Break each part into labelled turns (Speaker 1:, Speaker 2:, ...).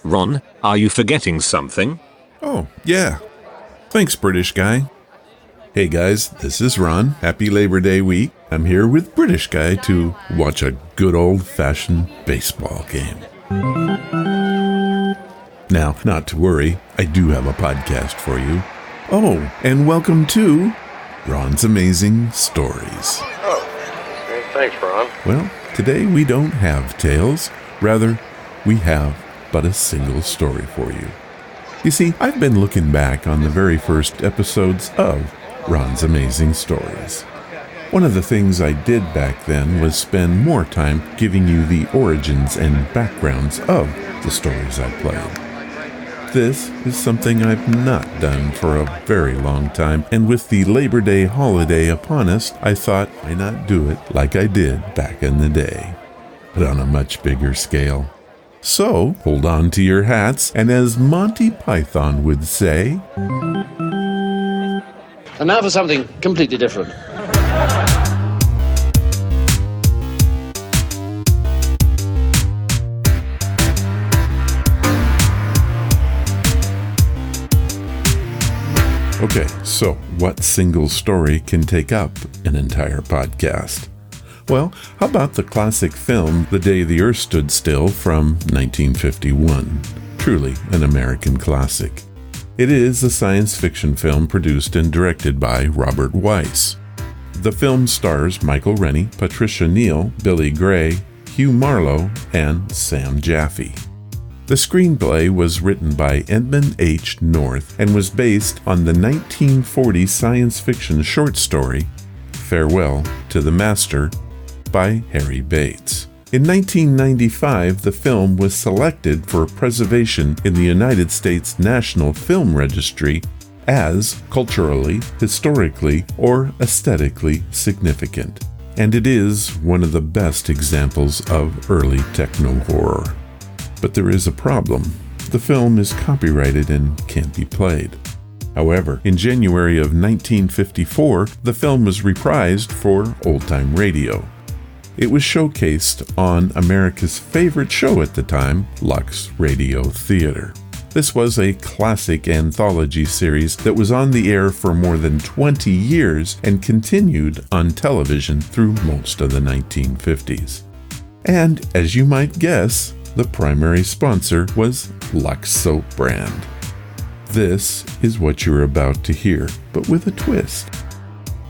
Speaker 1: Ron, are you forgetting something?
Speaker 2: Oh, yeah. Thanks, British guy. Hey guys, this is Ron. Happy Labor Day week. I'm here with British guy to watch a good old-fashioned baseball game. Now, not to worry, I do have a podcast for you. Oh, and welcome to Ron's Amazing Stories.
Speaker 3: Oh, thanks, Ron.
Speaker 2: Well, today we don't have tales. Rather, we have but a single story for you. You see, I've been looking back on the very first episodes of Ron's Amazing Stories. One of the things I did back then was spend more time giving you the origins and backgrounds of the stories I played. This is something I've not done for a very long time, and with the Labor Day holiday upon us, I thought why not do it like I did back in the day, but on a much bigger scale. So, hold on to your hats, and as Monty Python would say...
Speaker 4: And now for something completely different.
Speaker 2: Okay, so what single story can take up an entire podcast? Well, how about the classic film The Day the Earth Stood Still from 1951? Truly an American classic. It is a science fiction film produced and directed by Robert Weiss. The film stars Michael Rennie, Patricia Neal, Billy Gray, Hugh Marlowe, and Sam Jaffe. The screenplay was written by Edmund H. North and was based on the 1940 science fiction short story Farewell to the Master by Harry Bates. In 1995, the film was selected for preservation in the United States National Film Registry as culturally, historically, or aesthetically significant. And it is one of the best examples of early techno-horror. But there is a problem. The film is copyrighted and can't be played. However, in January of 1954, the film was reprised for old-time radio. It was showcased on America's favorite show at the time, LUX Radio Theater. This was a classic anthology series that was on the air for more than 20 years and continued on television through most of the 1950s. And, as you might guess, the primary sponsor was Lux Soap brand. This is what you're about to hear, but with a twist.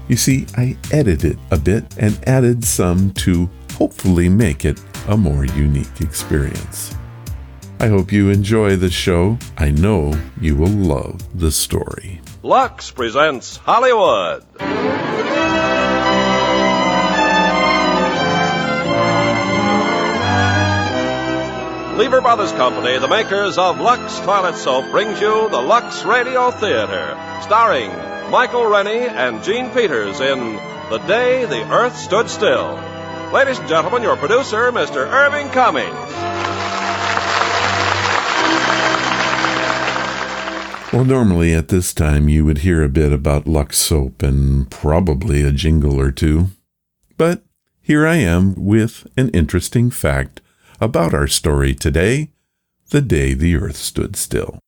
Speaker 2: You see, I edited a bit and added some to hopefully make it a more unique experience. I hope you enjoy the show. I know you will love the story.
Speaker 3: Lux presents Hollywood. Lever Brothers Company, the makers of Lux Toilet Soap, brings you the Lux Radio Theater, starring Michael Rennie and Gene Peters in The Day the Earth Stood Still. Ladies and gentlemen, your producer, Mr. Irving Cummings.
Speaker 2: Well, normally at this time you would hear a bit about Lux Soap and probably a jingle or two. But here I am with an interesting fact about our story today, The Day the Earth Stood Still.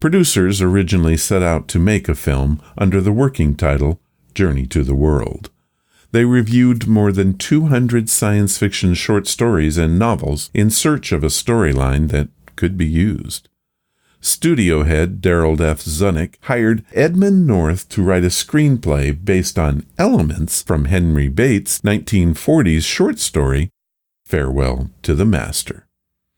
Speaker 2: Producers originally set out to make a film under the working title Journey to the World. They reviewed more than 200 science fiction short stories and novels in search of a storyline that could be used. Studio head Daryl F. Zunick hired Edmund North to write a screenplay based on elements from Henry Bates' 1940s short story Farewell to the Master.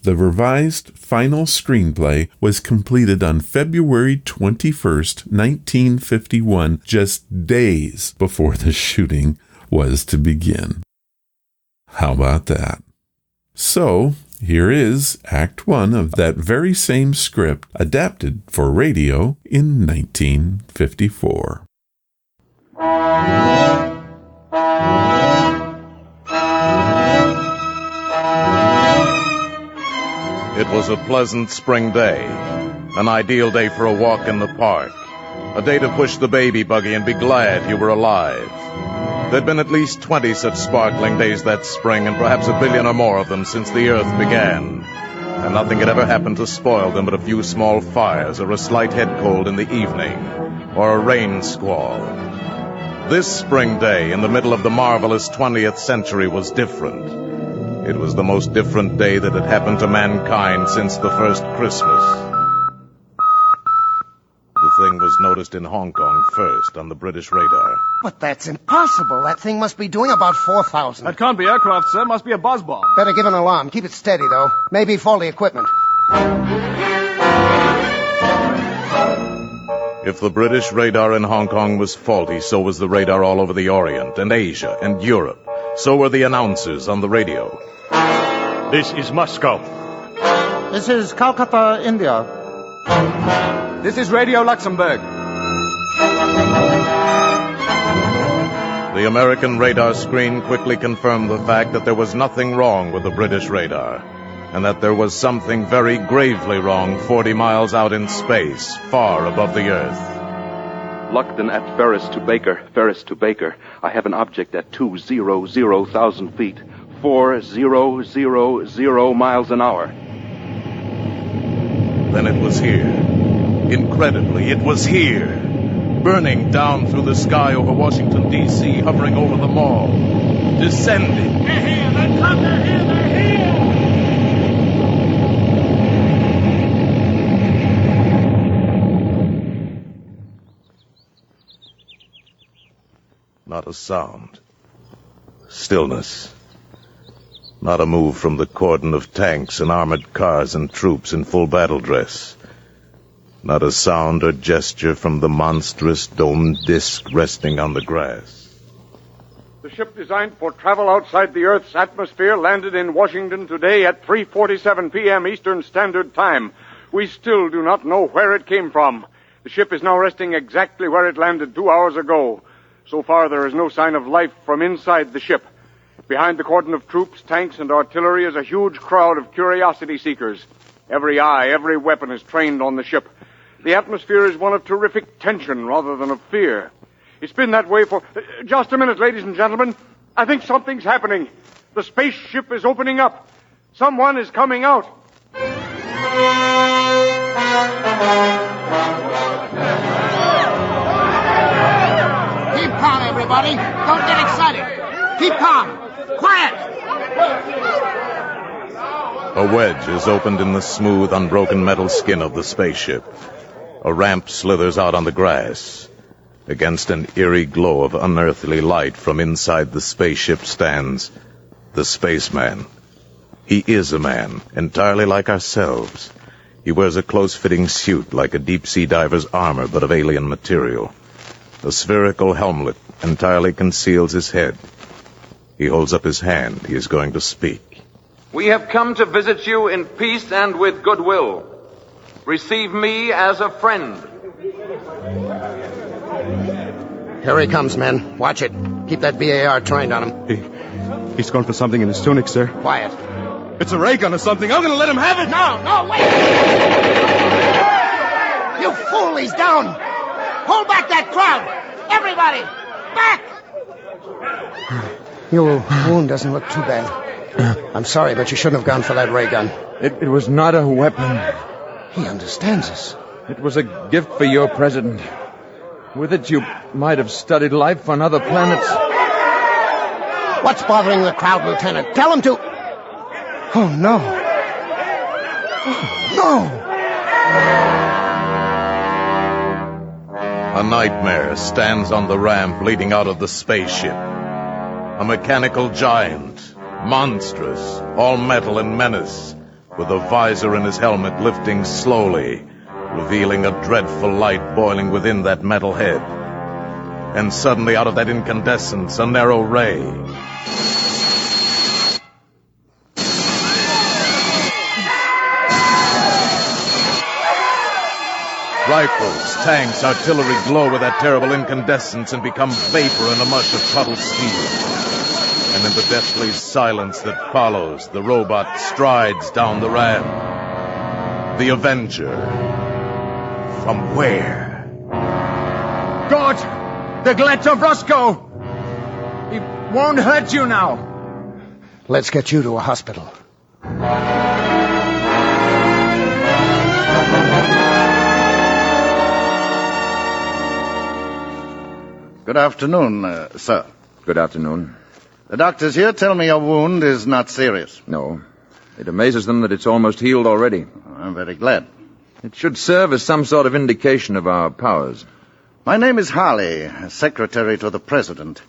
Speaker 2: The revised final screenplay was completed on February 21st, 1951, just days before the shooting was to begin. How about that? So, here is Act 1 of that very same script adapted for radio in 1954.
Speaker 5: It was a pleasant spring day, an ideal day for a walk in the park, a day to push the baby buggy and be glad you were alive. There'd been at least 20 such sparkling days that spring, and perhaps a billion or more of them since the earth began. and nothing had ever happened to spoil them but a few small fires or a slight head cold in the evening, or a rain squall. This spring day in the middle of the marvelous 20th century was different. It was the most different day that had happened to mankind since the first Christmas. The thing was noticed in Hong Kong first on the British radar.
Speaker 6: But that's impossible. That thing must be doing about 4,000.
Speaker 7: That can't be aircraft, sir. Must be a buzz bomb.
Speaker 6: Better give an alarm. Keep it steady, though. Maybe faulty equipment.
Speaker 5: If the British radar in Hong Kong was faulty, so was the radar all over the Orient and Asia and Europe. So were the announcers on the radio.
Speaker 8: This is Moscow.
Speaker 9: This is Calcutta, India.
Speaker 7: This is Radio Luxembourg.
Speaker 5: The American radar screen quickly confirmed the fact that there was nothing wrong with the British radar, and that there was something very gravely wrong 40 miles out in space, far above the Earth.
Speaker 10: Luckton at Ferris to Baker. I have an object at 200,000 feet, 4000 miles an hour.
Speaker 5: Then it was here. Incredibly, it was here. Burning down through the sky over Washington, D.C., hovering over the mall. Descending.
Speaker 11: They're here! They're here! They're here!
Speaker 5: Not a sound. Stillness. Not a move from the cordon of tanks and armored cars and troops in full battle dress. Not a sound or gesture from the monstrous domed disk resting on the grass.
Speaker 12: The ship designed for travel outside the Earth's atmosphere landed in Washington today at 3:47 p.m. Eastern Standard Time. We still do not know where it came from. The ship is now resting exactly where it landed 2 hours ago. So far, there is no sign of life from inside the ship. Behind the cordon of troops, tanks, and artillery is a huge crowd of curiosity seekers. Every eye, every weapon is trained on the ship. The atmosphere is one of terrific tension rather than of fear. It's been that way for... Just a minute, ladies and gentlemen. I think something's happening. The spaceship is opening up. Someone is coming out.
Speaker 6: Keep calm, everybody. Don't get excited. Keep calm. Quiet.
Speaker 5: A wedge is opened in the smooth, unbroken metal skin of the spaceship. A ramp slithers out on the grass. Against an eerie glow of unearthly light from inside the spaceship stands the spaceman. He is a man, entirely like ourselves. He wears a close-fitting suit like a deep-sea diver's armor, but of alien material. A spherical helmet entirely conceals his head. He holds up his hand. He is going to speak.
Speaker 10: We have come to visit you in peace and with goodwill. Receive me as a friend.
Speaker 6: Here he comes, men. Watch it. Keep that BAR trained on him.
Speaker 7: He's gone for something in his tunic, sir.
Speaker 6: Quiet.
Speaker 7: It's a ray gun or something. I'm going to let him have it.
Speaker 6: No, wait! You fool, he's down. Hold back that crowd. Everybody, back! Your wound doesn't look too bad. I'm sorry, but you shouldn't have gone for that ray gun.
Speaker 9: It was not a weapon.
Speaker 6: He understands us.
Speaker 9: It was a gift for your president. With it, you might have studied life on other planets.
Speaker 6: What's bothering the crowd, Lieutenant? Tell him to... Oh, no. Oh, no.
Speaker 5: A nightmare stands on the ramp leading out of the spaceship. A mechanical giant, monstrous, all metal and menace, with a visor in his helmet lifting slowly, revealing a dreadful light boiling within that metal head. And suddenly, out of that incandescence, a narrow ray. Rifles, tanks, artillery glow with that terrible incandescence and become vapor in a mush of puddled steel. And in the deathly silence that follows, the robot strides down the ramp. The Avenger. From where?
Speaker 9: Gort! The glitch of Roscoe! He won't hurt you now.
Speaker 6: Let's get you to a hospital.
Speaker 13: Good afternoon, sir.
Speaker 9: Good afternoon.
Speaker 13: The doctors here tell me your wound is not serious.
Speaker 9: No. It amazes them that it's almost healed already.
Speaker 13: I'm very glad.
Speaker 9: It should serve as some sort of indication of our powers.
Speaker 13: My name is Harley, secretary to the president.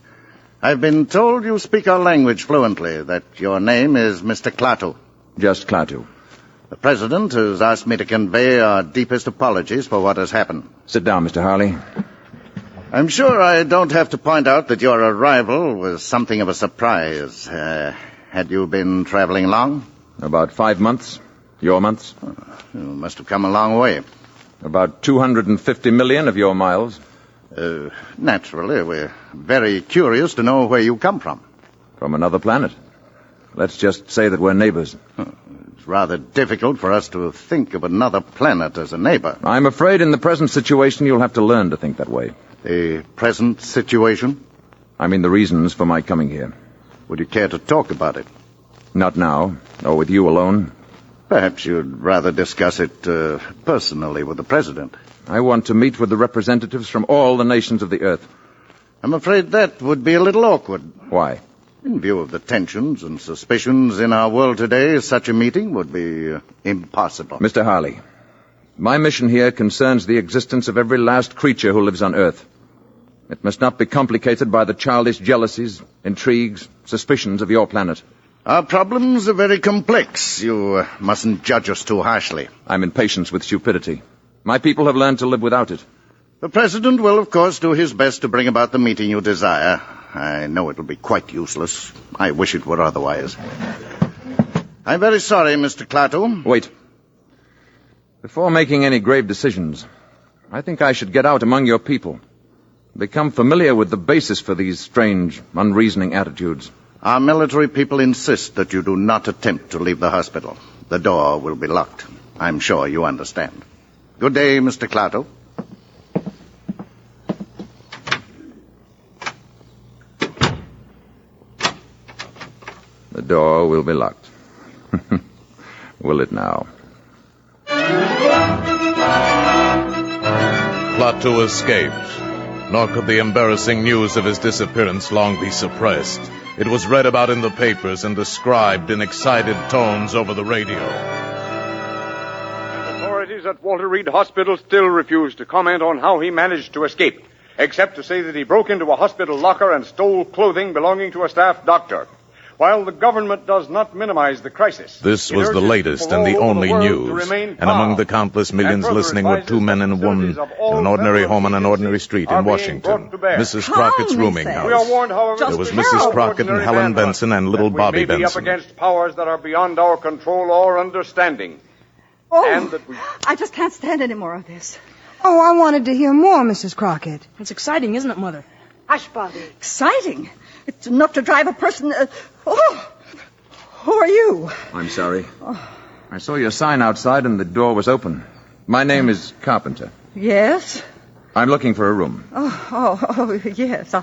Speaker 13: I've been told you speak our language fluently, that your name is Mr. Klaatu.
Speaker 9: Just Klaatu.
Speaker 13: The president has asked me to convey our deepest apologies for what has happened.
Speaker 9: Sit down, Mr. Harley.
Speaker 13: I'm sure I don't have to point out that your arrival was something of a surprise. Had you been traveling long?
Speaker 9: About 5 months. Your months?
Speaker 13: You must have come a long way.
Speaker 9: About 250 million of your miles.
Speaker 13: Naturally, we're very curious to know where you come from.
Speaker 9: From another planet. Let's just say that we're neighbors.
Speaker 13: It's rather difficult for us to think of another planet as a neighbor.
Speaker 9: I'm afraid in the present situation you'll have to learn to think that way.
Speaker 13: The present situation?
Speaker 9: I mean the reasons for my coming here.
Speaker 13: Would you care to talk about it?
Speaker 9: Not now, or with you alone.
Speaker 13: Perhaps you'd rather discuss it personally with the president.
Speaker 9: I want to meet with the representatives from all the nations of the earth.
Speaker 13: I'm afraid that would be a little awkward.
Speaker 9: Why?
Speaker 13: In view of the tensions and suspicions in our world today, such a meeting would be impossible.
Speaker 9: Mr. Harley, my mission here concerns the existence of every last creature who lives on Earth. It must not be complicated by the childish jealousies, intrigues, suspicions of your planet.
Speaker 13: Our problems are very complex. You mustn't judge us too harshly.
Speaker 9: I'm impatient with stupidity. My people have learned to live without it.
Speaker 13: The president will, of course, do his best to bring about the meeting you desire. I know it will be quite useless. I wish it were otherwise. I'm very sorry, Mr. Klaatu.
Speaker 9: Wait. Before making any grave decisions, I think I should get out among your people. Become familiar with the basis for these strange, unreasoning attitudes.
Speaker 13: Our military people insist that you do not attempt to leave the hospital. The door will be locked. I'm sure you understand. Good day, Mr. Klaatu.
Speaker 9: The door will be locked. Will it now?
Speaker 5: Klaatu escaped, nor could the embarrassing news of his disappearance long be suppressed. It was read about in the papers and described in excited tones over the radio.
Speaker 12: Authorities at Walter Reed Hospital still refuse to comment on how he managed to escape, except to say that he broke into a hospital locker and stole clothing belonging to a staff doctor. While the government does not minimize the crisis...
Speaker 5: This was the latest and the only news. And among the countless millions listening were two men and a woman in an ordinary home on an ordinary street in Washington. Mrs. Crockett's rooming house.
Speaker 12: We are warned, however,
Speaker 5: there was Mrs. Crockett and Helen Benson and little Bobby Benson.
Speaker 12: We may be up against powers that are beyond our control or understanding.
Speaker 14: Oh,
Speaker 12: and that
Speaker 14: I just can't stand any more of this.
Speaker 15: Oh, I wanted to hear more, Mrs. Crockett.
Speaker 16: It's exciting, isn't it, Mother?
Speaker 14: Hush, Bobby. Exciting? It's enough to drive a person... who are you?
Speaker 9: I'm sorry. I saw your sign outside and the door was open. My name is Carpenter.
Speaker 14: Yes?
Speaker 9: I'm looking for a room.
Speaker 14: Oh, yes.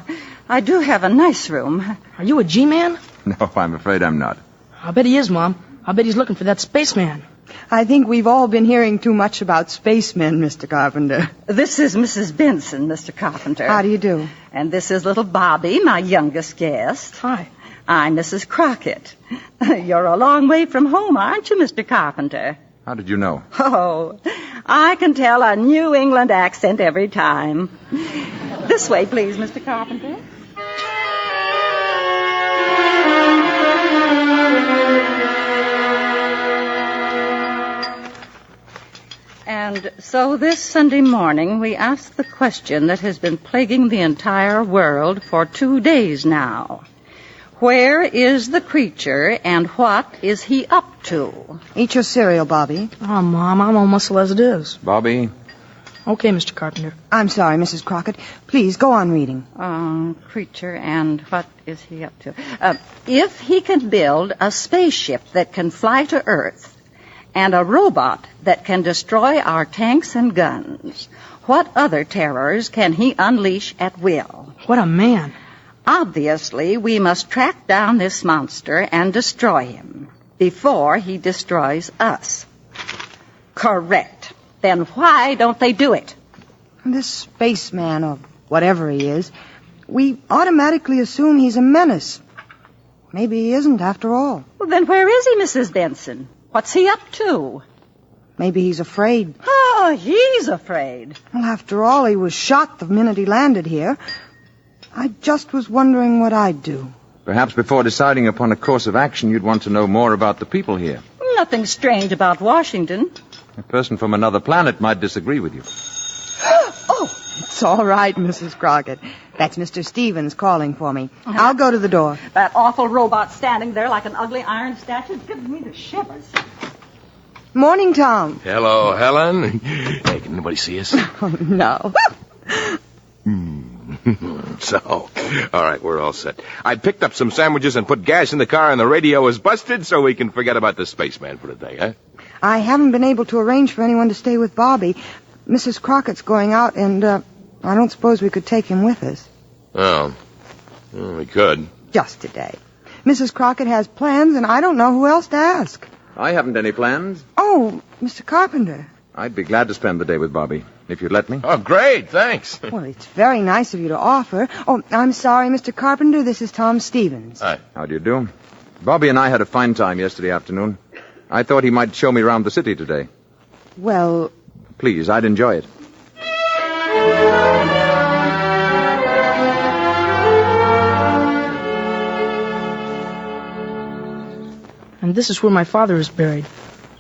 Speaker 14: I do have a nice room.
Speaker 16: Are you a G-man?
Speaker 9: No, I'm afraid I'm not.
Speaker 16: I bet he is, Mom. I bet he's looking for that spaceman.
Speaker 15: I think we've all been hearing too much about spacemen, Mr. Carpenter.
Speaker 14: This is Mrs. Benson, Mr. Carpenter.
Speaker 15: How do you do?
Speaker 14: And this is little Bobby, my youngest guest.
Speaker 16: Hi.
Speaker 14: I'm Mrs. Crockett. You're a long way from home, aren't you, Mr. Carpenter?
Speaker 9: How did you know?
Speaker 14: Oh, I can tell a New England accent every time. This way, please, Mr. Carpenter. And so this Sunday morning we asked the question that has been plaguing the entire world for 2 days now. Where is the creature and what is he up to?
Speaker 15: Eat your cereal, Bobby.
Speaker 16: Oh, Mom, I'm all muscle as it is.
Speaker 9: Bobby?
Speaker 16: Okay, Mr. Carpenter.
Speaker 15: I'm sorry, Mrs. Crockett. Please, go on reading.
Speaker 14: Creature and what is he up to? If he can build a spaceship that can fly to Earth and a robot that can destroy our tanks and guns, what other terrors can he unleash at will?
Speaker 16: What a man.
Speaker 14: Obviously, we must track down this monster and destroy him before he destroys us. Correct. Then why don't they do it?
Speaker 15: This spaceman, or whatever he is, we automatically assume he's a menace. Maybe he isn't after all.
Speaker 14: Well, then where is he, Mrs. Benson? What's he up to?
Speaker 15: Maybe he's afraid.
Speaker 14: Oh, he's afraid.
Speaker 15: Well, after all, he was shot the minute he landed here. I just was wondering what I'd do.
Speaker 9: Perhaps before deciding upon a course of action, you'd want to know more about the people here.
Speaker 14: Nothing strange about Washington.
Speaker 9: A person from another planet might disagree with you.
Speaker 15: Oh, it's all right, Mrs. Crockett. That's Mr. Stevens calling for me. I'll go to the door.
Speaker 14: That awful robot standing there like an ugly iron statue is giving me the shivers.
Speaker 15: Morning, Tom.
Speaker 17: Hello, Helen. Hey, can anybody see us?
Speaker 15: Oh, no.
Speaker 17: So, all right, we're all set. I picked up some sandwiches and put gas in the car, and the radio is busted, so we can forget about the spaceman for today, huh?
Speaker 15: I haven't been able to arrange for anyone to stay with Bobby. Mrs. Crockett's going out, and I don't suppose we could take him with us.
Speaker 17: Oh, well, we could.
Speaker 15: Just today. Mrs. Crockett has plans, and I don't know who else to ask.
Speaker 9: I haven't any plans.
Speaker 15: Oh, Mr. Carpenter.
Speaker 9: I'd be glad to spend the day with Bobby, if you'd let me.
Speaker 17: Oh, great, thanks.
Speaker 15: Well, it's very nice of you to offer. Oh, I'm sorry, Mr. Carpenter. This is Tom Stevens.
Speaker 17: Hi.
Speaker 9: How do you do? Bobby and I had a fine time yesterday afternoon. I thought he might show me around the city today.
Speaker 15: Well...
Speaker 9: Please, I'd enjoy it.
Speaker 16: And this is where my father is buried.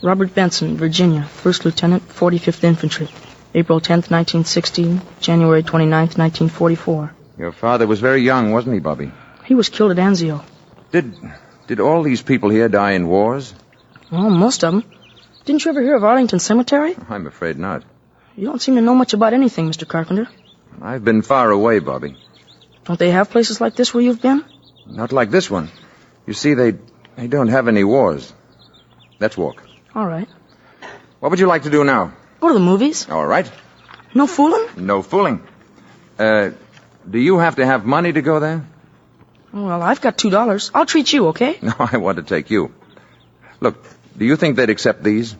Speaker 16: Robert Benson, Virginia, 1st Lieutenant, 45th Infantry. April 10th, 1916, January 29th, 1944.
Speaker 9: Your father was very young, wasn't he, Bobby?
Speaker 16: He was killed at Anzio.
Speaker 9: Did all these people here die in wars?
Speaker 16: Well, most of them. Didn't you ever hear of Arlington Cemetery?
Speaker 9: I'm afraid not.
Speaker 16: You don't seem to know much about anything, Mr. Carpenter.
Speaker 9: I've been far away, Bobby.
Speaker 16: Don't they have places like this where you've been?
Speaker 9: Not like this one. You see, they don't have any wars. Let's walk.
Speaker 16: All right.
Speaker 9: What would you like to do now?
Speaker 16: Go to the movies.
Speaker 9: All right.
Speaker 16: No fooling?
Speaker 9: No fooling. Do you have to have money to go there?
Speaker 16: Well, I've got $2. I'll treat you, okay?
Speaker 9: No, I want to take you. Look, do you think they'd accept these?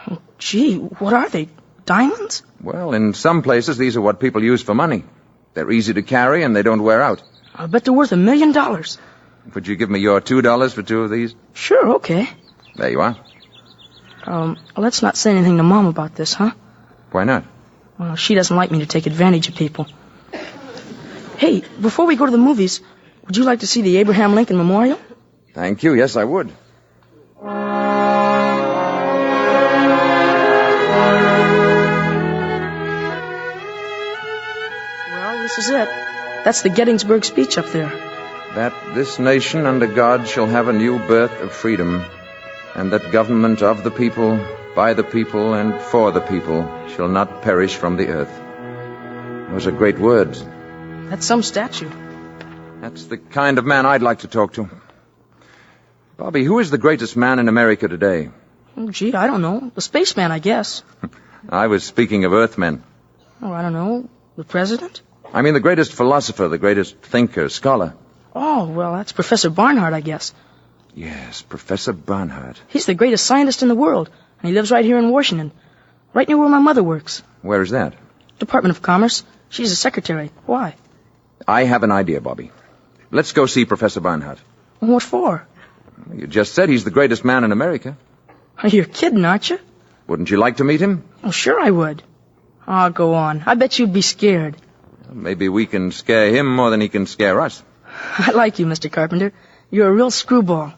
Speaker 16: Oh, gee, what are they? Diamonds?
Speaker 9: Well, in some places, these are what people use for money. They're easy to carry and they don't wear out.
Speaker 16: I bet they're worth $1 million.
Speaker 9: Would you give me your $2 for 2 of these?
Speaker 16: Sure, okay.
Speaker 9: There you are.
Speaker 16: Let's not say anything to Mom about this, huh?
Speaker 9: Why not?
Speaker 16: Well, she doesn't like me to take advantage of people. Hey, before we go to the movies, would you like to see the Abraham Lincoln Memorial?
Speaker 9: Thank you. Yes, I would.
Speaker 16: Well, this is it. That's the Gettysburg speech up there.
Speaker 9: That this nation under God shall have a new birth of freedom, and that government of the people, by the people, and for the people shall not perish from the earth. Those are great words.
Speaker 16: That's some statue.
Speaker 9: That's the kind of man I'd like to talk to. Bobby, who is the greatest man in America today?
Speaker 16: Oh, gee, I don't know. The spaceman, I guess.
Speaker 9: I was speaking of Earthmen.
Speaker 16: Oh, I don't know. The president?
Speaker 9: I mean the greatest philosopher, the greatest thinker, scholar.
Speaker 16: Oh, well, that's Professor Barnhart, I guess.
Speaker 9: Yes, Professor Barnhart.
Speaker 16: He's the greatest scientist in the world, and he lives right here in Washington, right near where my mother works.
Speaker 9: Where is that?
Speaker 16: Department of Commerce. She's a secretary. Why?
Speaker 9: I have an idea, Bobby. Let's go see Professor Barnhart.
Speaker 16: What for?
Speaker 9: You just said he's the greatest man in America.
Speaker 16: You're kidding, aren't you?
Speaker 9: Wouldn't you like to meet him?
Speaker 16: Oh, sure I would. Oh, go on. I bet you'd be scared.
Speaker 9: Maybe we can scare him more than he can scare us.
Speaker 16: I like you, Mr. Carpenter. You're a real screwball.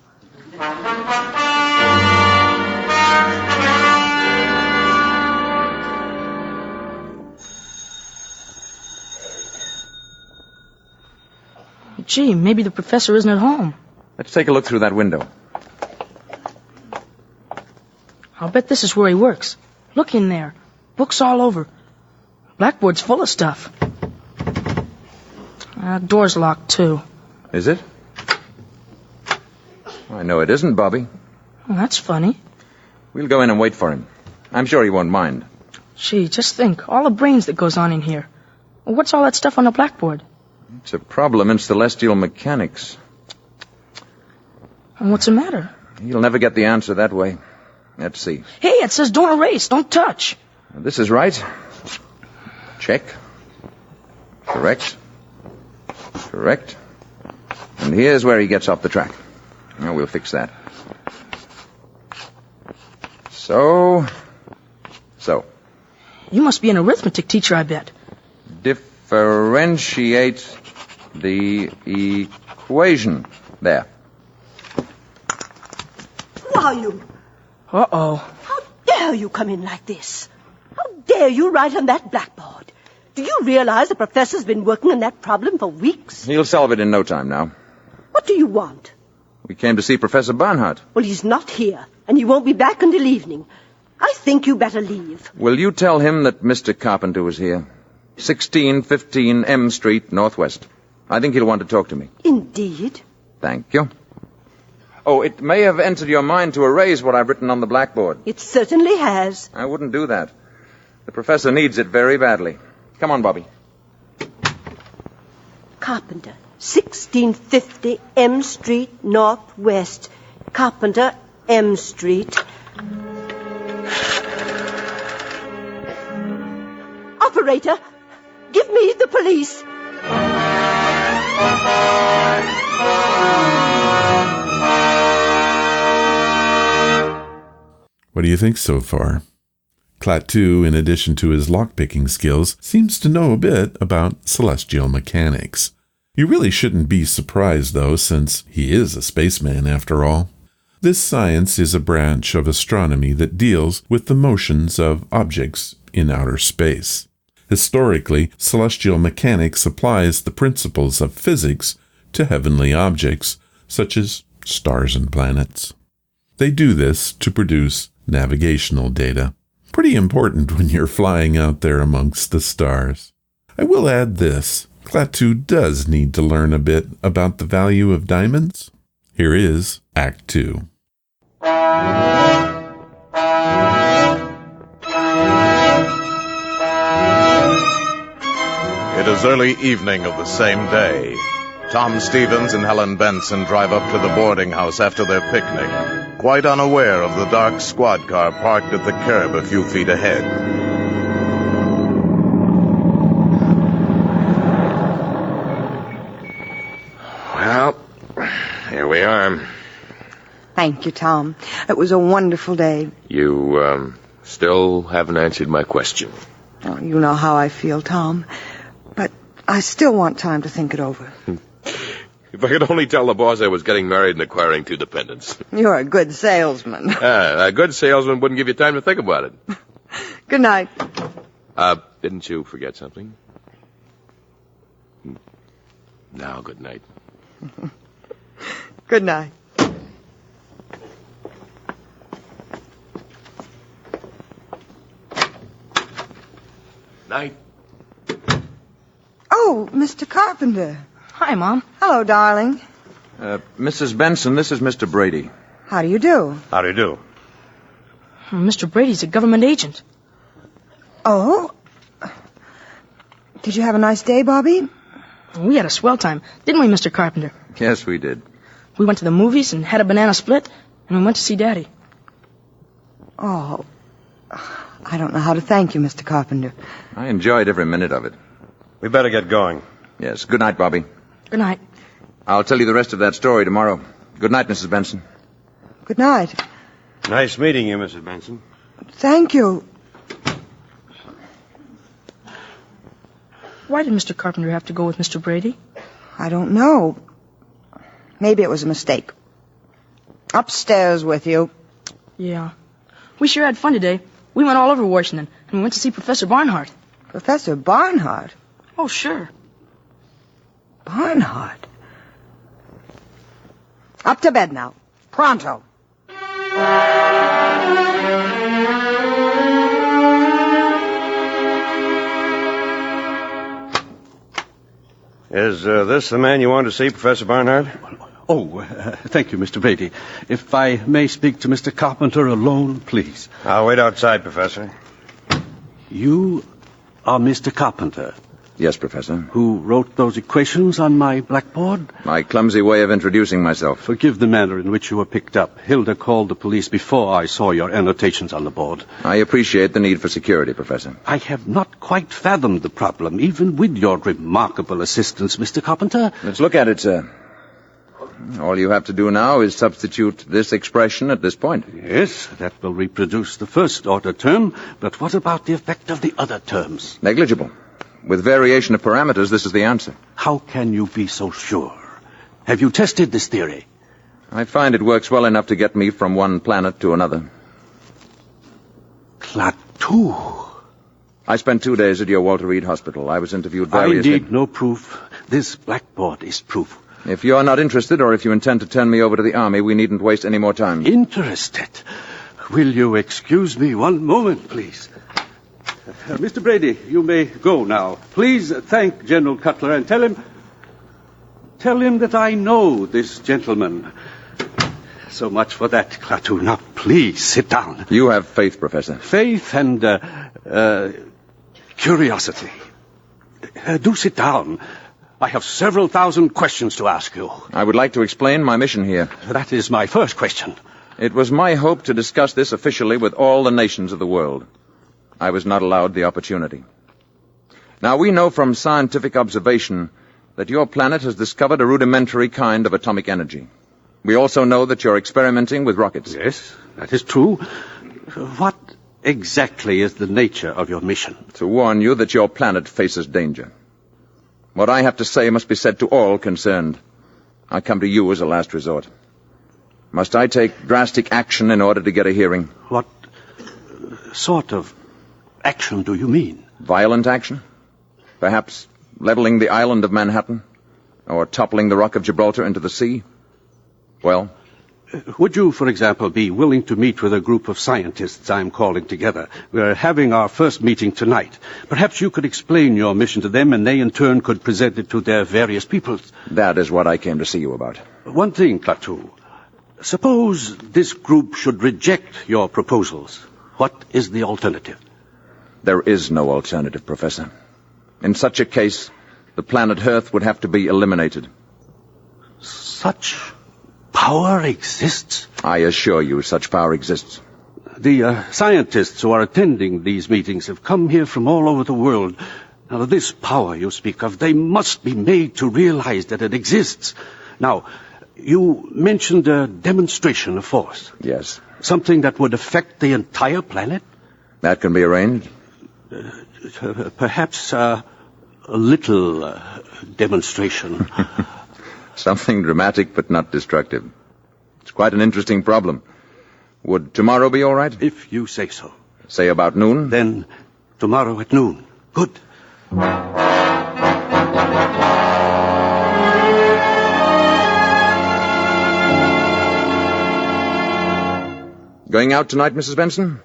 Speaker 16: Gee, maybe the professor isn't at home.
Speaker 9: Let's take a look through that window.
Speaker 16: I'll bet this is where he works. Look in there. Books all over. Blackboard's full of stuff. Door's locked, too.
Speaker 9: Is it? I know it isn't, Bobby.
Speaker 16: Well, that's funny.
Speaker 9: We'll go in and wait for him. I'm sure he won't mind.
Speaker 16: Gee, just think. All the brains that goes on in here. What's all that stuff on the blackboard?
Speaker 9: It's a problem in celestial mechanics.
Speaker 16: And what's the matter?
Speaker 9: You'll never get the answer that way. Let's see.
Speaker 16: Hey, it says don't erase, don't touch.
Speaker 9: This is right. Check. Correct. Correct. And here's where he gets off the track. Now we'll fix that. So.
Speaker 16: You must be an arithmetic teacher, I bet.
Speaker 9: Differentiate the equation. There.
Speaker 18: Who are you?
Speaker 16: Uh-oh.
Speaker 18: How dare you come in like this? How dare you write on that blackboard? Do you realize the professor's been working on that problem for weeks?
Speaker 9: He'll solve it in no time now.
Speaker 18: What do you want?
Speaker 9: We came to see Professor Barnhart.
Speaker 18: Well, he's not here, and he won't be back until evening. I think you better leave.
Speaker 9: Will you tell him that Mr. Carpenter was here? 1615 M Street, Northwest. I think he'll want to talk to me.
Speaker 18: Indeed.
Speaker 9: Thank you. Oh, it may have entered your mind to erase what I've written on the blackboard.
Speaker 18: It certainly has.
Speaker 9: I wouldn't do that. The professor needs it very badly. Come on, Bobby.
Speaker 18: Carpenter, 1650 M Street, Northwest. Carpenter, M Street. Operator, give me the police.
Speaker 2: What do you think so far? Klaatu, in addition to his lockpicking skills, seems to know a bit about celestial mechanics. You really shouldn't be surprised, though, since he is a spaceman after all. This science is a branch of astronomy that deals with the motions of objects in outer space. Historically, celestial mechanics applies the principles of physics to heavenly objects, such as stars and planets. They do this to produce navigational data. Pretty important when you're flying out there amongst the stars. I will add this. Klaatu does need to learn a bit about the value of diamonds. Here is Act 2.
Speaker 5: It is early evening of the same day. Tom Stevens and Helen Benson drive up to the boarding house after their picnic, quite unaware of the dark squad car parked at the curb a few feet ahead.
Speaker 17: Well, here we are.
Speaker 15: Thank you, Tom. It was a wonderful day.
Speaker 17: You, still haven't answered my question.
Speaker 15: Oh, you know how I feel, Tom. But I still want time to think it over.
Speaker 17: If I could only tell the boss I was getting married and acquiring 2 dependents.
Speaker 15: You're a good salesman.
Speaker 17: A good salesman wouldn't give you time to think about it.
Speaker 15: Good night.
Speaker 17: Didn't you forget something? Now, good night.
Speaker 15: Good night.
Speaker 17: Night.
Speaker 15: Oh, Mr. Carpenter.
Speaker 16: Hi, Mom.
Speaker 15: Hello, darling.
Speaker 9: Mrs. Benson, this is Mr. Brady.
Speaker 15: How do you do?
Speaker 8: How do you do?
Speaker 16: Mr. Brady's a government agent.
Speaker 15: Oh? Did you have a nice day, Bobby?
Speaker 16: We had a swell time, didn't we, Mr. Carpenter?
Speaker 9: Yes, we did.
Speaker 16: We went to the movies and had a banana split, and we went to see Daddy.
Speaker 15: Oh, I don't know how to thank you, Mr. Carpenter.
Speaker 9: I enjoyed every minute of it.
Speaker 8: We better get going.
Speaker 9: Yes, good night, Bobby.
Speaker 16: Good night.
Speaker 9: I'll tell you the rest of that story tomorrow. Good night, Mrs. Benson.
Speaker 15: Good night.
Speaker 8: Nice meeting you, Mrs. Benson.
Speaker 15: Thank you.
Speaker 16: Why did Mr. Carpenter have to go with Mr. Brady?
Speaker 15: I don't know. Maybe it was a mistake. Upstairs with you.
Speaker 16: Yeah. We sure had fun today. We went all over Washington, and we went to see Professor Barnhart.
Speaker 15: Professor Barnhart?
Speaker 16: Oh, sure.
Speaker 15: Barnhart? Up to bed now. Pronto.
Speaker 8: Is this the man you wanted to see, Professor Barnhart?
Speaker 19: Oh, thank you, Mr. Brady. If I may speak to Mr. Carpenter alone, please.
Speaker 8: I'll wait outside, Professor.
Speaker 19: You are Mr. Carpenter.
Speaker 9: Yes, Professor.
Speaker 19: Who wrote those equations on my blackboard?
Speaker 9: My clumsy way of introducing myself.
Speaker 19: Forgive the manner in which you were picked up. Hilda called the police before I saw your annotations on the board.
Speaker 9: I appreciate the need for security, Professor.
Speaker 19: I have not quite fathomed the problem, even with your remarkable assistance, Mr. Carpenter.
Speaker 9: Let's look at it, sir. All you have to do now is substitute this expression at this point.
Speaker 19: Yes, that will reproduce the first-order term, but what about the effect of the other terms?
Speaker 9: Negligible. With variation of parameters, this is the answer.
Speaker 19: How can you be so sure? Have you tested this theory?
Speaker 9: I find it works well enough to get me from one planet to another.
Speaker 19: Klaatu.
Speaker 9: I spent 2 days at your Walter Reed Hospital. I was interviewed variously.
Speaker 19: I need no proof. This blackboard is proof.
Speaker 9: If you're not interested, or if you intend to turn me over to the Army, we needn't waste any more time.
Speaker 19: Interested? Will you excuse me one moment, please? Mr. Brady, you may go now. Please thank General Cutler and tell him that I know this gentleman. So much for that, Klaatu. Now, please sit down.
Speaker 9: You have faith, Professor.
Speaker 19: Faith and curiosity. Do sit down. I have several thousand questions to ask you.
Speaker 9: I would like to explain my mission here.
Speaker 19: That is my first question.
Speaker 9: It was my hope to discuss this officially with all the nations of the world. I was not allowed the opportunity. Now, we know from scientific observation that your planet has discovered a rudimentary kind of atomic energy. We also know that you're experimenting with rockets.
Speaker 19: Yes, that is true. What exactly is the nature of your mission?
Speaker 9: To warn you that your planet faces danger. What I have to say must be said to all concerned. I come to you as a last resort. Must I take drastic action in order to get a hearing?
Speaker 19: What sort of action do you mean?
Speaker 9: Violent action? Perhaps leveling the island of Manhattan? Or toppling the Rock of Gibraltar into the sea? Well?
Speaker 19: Would you, for example, be willing to meet with a group of scientists I'm calling together? We're having our first meeting tonight. Perhaps you could explain your mission to them, and they in turn could present it to their various peoples.
Speaker 9: That is what I came to see you about.
Speaker 19: One thing, Klaatu. Suppose this group should reject your proposals. What is the alternative?
Speaker 9: There is no alternative, Professor. In such a case, the planet Earth would have to be eliminated.
Speaker 19: Such power exists?
Speaker 9: I assure you, such power exists.
Speaker 19: The scientists who are attending these meetings have come here from all over the world. Now, this power you speak of, they must be made to realize that it exists. Now, you mentioned a demonstration of force.
Speaker 9: Yes.
Speaker 19: Something that would affect the entire planet?
Speaker 9: That can be arranged.
Speaker 19: Perhaps a little demonstration.
Speaker 9: Something dramatic but not destructive. It's quite an interesting problem. Would tomorrow be all right?
Speaker 19: If you say so.
Speaker 9: Say about noon?
Speaker 19: Then tomorrow at noon. Good.
Speaker 9: Going out tonight, Mrs. Benson?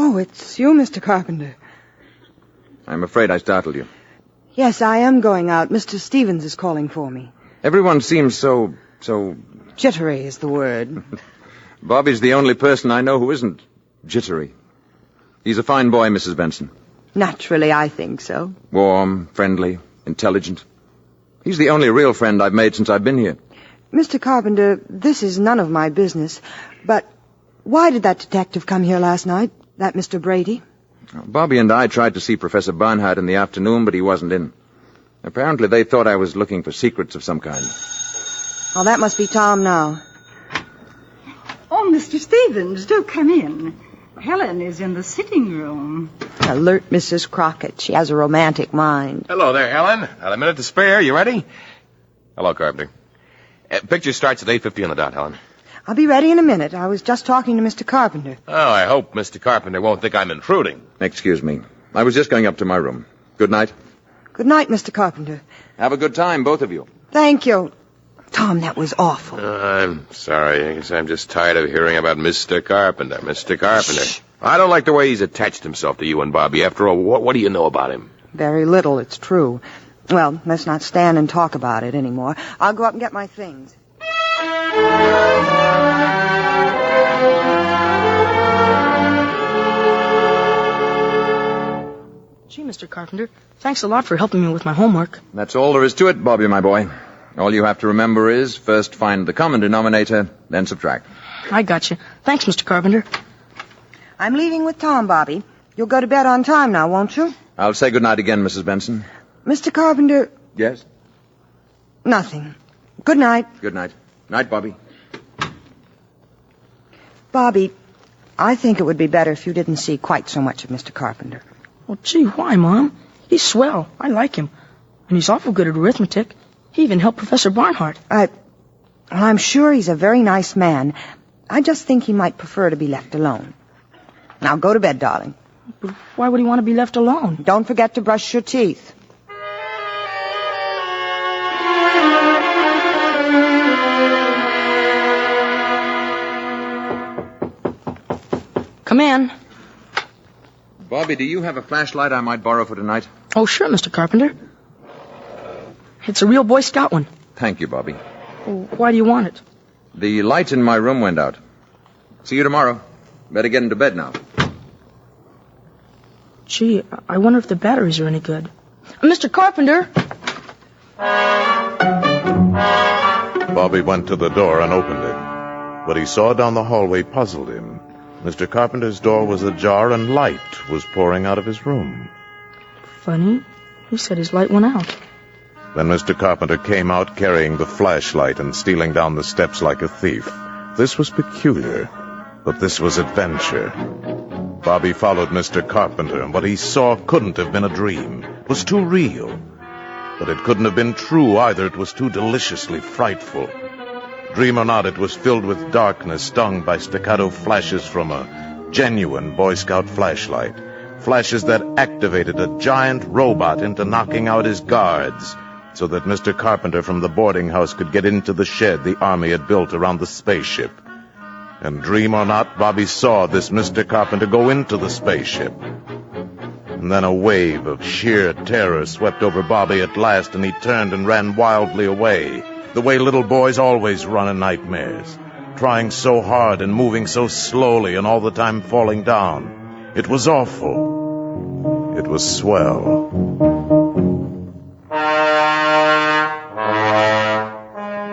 Speaker 15: Oh, it's you, Mr. Carpenter.
Speaker 9: I'm afraid I startled you.
Speaker 15: Yes, I am going out. Mr. Stevens is calling for me.
Speaker 9: Everyone seems so...
Speaker 15: Jittery is the word.
Speaker 9: Bobby's the only person I know who isn't jittery. He's a fine boy, Mrs. Benson.
Speaker 15: Naturally, I think so.
Speaker 9: Warm, friendly, intelligent. He's the only real friend I've made since I've been here.
Speaker 15: Mr. Carpenter, this is none of my business, but why did that detective come here last night, that Mr. Brady?
Speaker 9: Bobby and I tried to see Professor Barnhart in the afternoon, but he wasn't in. Apparently they thought I was looking for secrets of some kind.
Speaker 15: Oh, that must be Tom now.
Speaker 14: Oh, Mr. Stevens, do come in. Helen is in the sitting room.
Speaker 15: Alert Mrs. Crockett. She has a romantic mind.
Speaker 17: Hello there, Helen. Got a minute to spare. You ready? Hello, Carpenter. Picture starts at 8:50 on the dot, Helen.
Speaker 15: I'll be ready in a minute. I was just talking to Mr. Carpenter.
Speaker 17: Oh, I hope Mr. Carpenter won't think I'm intruding.
Speaker 9: Excuse me. I was just going up to my room. Good night.
Speaker 15: Good night, Mr. Carpenter.
Speaker 9: Have a good time, both of you.
Speaker 15: Thank you. Tom, that was awful.
Speaker 17: I'm sorry. I guess I'm just tired of hearing about Mr. Carpenter. Mr. Carpenter. Shh. I don't like the way he's attached himself to you and Bobby. After all, what do you know about him?
Speaker 15: Very little, it's true. Well, let's not stand and talk about it anymore. I'll go up and get my things.
Speaker 16: Gee, Mr. Mr. Carpenter. Thanks a lot for helping me with my homework.
Speaker 9: That's all there is to it, Bobby, my boy. All you have to remember is first find the common denominator, then subtract.
Speaker 16: I got you. Thanks, Mr. Carpenter.
Speaker 15: I'm leaving with Tom, Bobby. You'll go to bed on time now, won't you?
Speaker 9: I'll say good night again, Mrs. Benson.
Speaker 15: Mr. Carpenter...
Speaker 9: Yes?
Speaker 15: Nothing. Good night.
Speaker 9: Good night. Night, Bobby.
Speaker 15: Bobby, I think it would be better if you didn't see quite so much of Mr. Carpenter.
Speaker 16: Well, gee, why, Mom? He's swell. I like him. And he's awful good at arithmetic. He even helped Professor Barnhart.
Speaker 15: I'm sure he's a very nice man. I just think he might prefer to be left alone. Now go to bed, darling.
Speaker 16: But why would he want to be left alone?
Speaker 15: Don't forget to brush your teeth.
Speaker 16: Come in.
Speaker 9: Bobby, do you have a flashlight I might borrow for tonight?
Speaker 16: Oh, sure, Mr. Carpenter. It's a real Boy Scout one.
Speaker 9: Thank you, Bobby.
Speaker 16: Well, why do you want it?
Speaker 9: The light in my room went out. See you tomorrow. Better get into bed now.
Speaker 16: Gee, I wonder if the batteries are any good. Mr. Carpenter!
Speaker 5: Bobby went to the door and opened it. What he saw down the hallway puzzled him. Mr. Carpenter's door was ajar and light was pouring out of his room.
Speaker 16: Funny. He said his light went out.
Speaker 5: Then Mr. Carpenter came out carrying the flashlight and stealing down the steps like a thief. This was peculiar, but this was adventure. Bobby followed Mr. Carpenter, and what he saw couldn't have been a dream. It was too real. But it couldn't have been true either. It was too deliciously frightful. Dream or not, it was filled with darkness, stung by staccato flashes from a genuine Boy Scout flashlight. Flashes that activated a giant robot into knocking out his guards, so that Mr. Carpenter from the boarding house could get into the shed the Army had built around the spaceship. And dream or not, Bobby saw this Mr. Carpenter go into the spaceship. And then a wave of sheer terror swept over Bobby at last, and he turned and ran wildly away, the way little boys always run in nightmares, trying so hard and moving so slowly and all the time falling down. It was awful. It was swell.